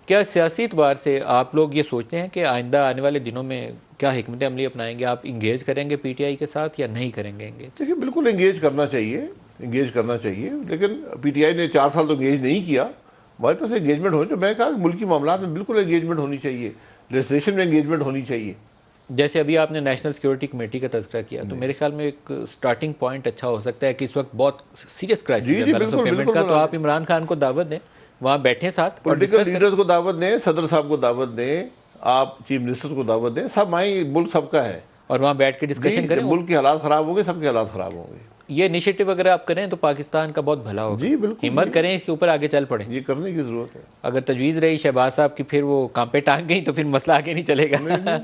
کیا سیاسی اعتبار سے آپ لوگ یہ سوچتے ہیں کہ آئندہ آنے والے دنوں میں کیا حکمت عملی اپنائیں گے؟ آپ انگیج کریں گے پی ٹی آئی کے ساتھ یا نہیں کریں گے انگیج؟ دیکھیے بالکل انگیج کرنا چاہیے لیکن پی ٹی آئی نے 4 سال تو انگیج نہیں کیا. ہمارے پاس انگیجمنٹ ہونی چاہیے. میں نے کہا کہ ملکی معاملات میں بالکل انگیجمنٹ ہونی چاہیے, لیجسلیشن میں انگیجمنٹ ہونی چاہیے. جیسے ابھی آپ نے نیشنل سیکورٹی کمیٹی کا تذکرہ کیا, تو میرے خیال میں ایک سٹارٹنگ پوائنٹ اچھا ہو سکتا ہے کہ اس وقت بہت سیریس کرائسس ہے بیلنس آف پیمنٹ کا, تو آپ عمران خان کو دعوت دیں, وہاں بیٹھیں ساتھ اور پولیٹیکل ڈسکس کریں. لیڈرز کو دعوت دیں, صدر صاحب کو دعوت دیں, آپ چیف منسٹر کو دعوت دیں, سب آئیں, ملک سب کا ہے. اور وہاں بیٹھ کے ڈسکشن کریں. جب ملک کے حالات خراب ہوں گے, سب کے حالات خراب ہوں گے. یہ انیشیٹو اگر آپ کریں تو پاکستان کا بہت بھلا ہوگا. جی بالکل, ہمت کریں, اس کے اوپر آگے چل پڑیں. یہ کرنے کی ضرورت ہے. اگر تجویز رہی شہباز صاحب کی پھر وہ کام پہ ٹانگ گئی تو پھر مسئلہ آگے نہیں چلے گا.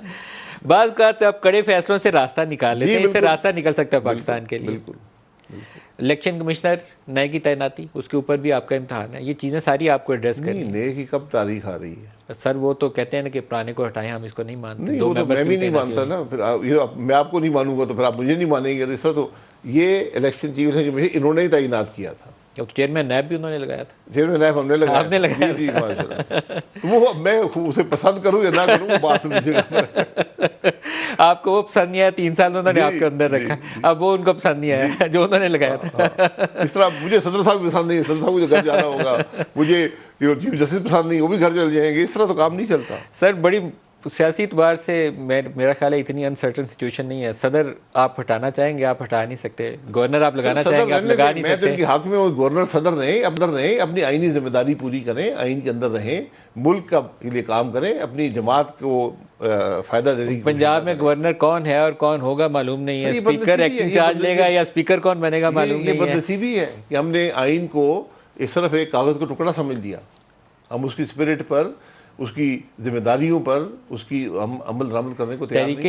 بعض اوقات آپ کڑے فیصلوں سے راستہ نکال لیتے ہیں, اس سے راستہ نکل سکتا ہے پاکستان کے لیے. الیکشن کمشنر نئے کی تعیناتی, اس کے اوپر بھی آپ کا امتحان ہے. یہ چیزیں ساری آپ کو ایڈریس کرنی ہیں. نئے کی کب تاریخ آ رہی ہے سر؟ وہ تو کہتے ہیں نا کہ پرانے کو ہٹائیں, ہم اس کو نہیں مانتے. نہیں, وہ تو میں بھی نہیں مانتا نا. پھر میں آپ کو نہیں مانوں گا تو پھر آپ مجھے نہیں مانیں گے. تو اس طرح تو یہ الیکشن چیف انہوں نے ہی تعینات کیا تھا. چیئرمین نیب بھی انہوں نے لگایا تھا. چیئرمین نیب ہم نے لگایا. آپ نے لگایا. جی وہ میں اسے پسند کروں یا نہ کروں, وہ بات آپ کو وہ پسند نہیں آیا, 3 سال انہوں نے آپ کے اندر رکھا, اب وہ ان کو پسند نہیں آیا جو انہوں نے لگایا تھا. اس طرح مجھے صدر صاحب پسند نہیں, صدر صاحب کو جو گھر جانا ہوگا, مجھے چیف جسٹس پسند نہیں, وہ بھی گھر چل جائیں گے. اس طرح تو کام نہیں چلتا. سر بڑی سیاسی اعتبار سے میرا خیال ہے اتنی انسرٹن سچویشن نہیں ہے. صدر آپ ہٹانا چاہیں گے, آپ ہٹا نہیں سکتے. گورنر آپ لگانا چاہیں گے, آپ لگا نہیں میں تو سکتے. ان کے حق میں گورنر صدر رہیں, اندر رہیں, اپنی آئینی ذمہ داری پوری کریں, آئین کے اندر رہیں, ملک کے لیے کام کریں, اپنی جماعت کو فائدہ دینے کی. پنجاب میں گورنر کون ہے اور کون ہوگا معلوم نہیں ہے. اسپیکر ایکٹنگ چارج لے گا یا اسپیکر کون بنے گا معلوم نہیں ہے. یہ بدنصیبی ہے کہ ہم نے آئین کو اس طرف ایک کاغذ کا ٹکڑا سمجھ لیا. ہم اس کی اسپرٹ پر, اس کی ذمہ داریوں پر, اس کی ہم عمل درآمد کرنے کو تیار نہیں.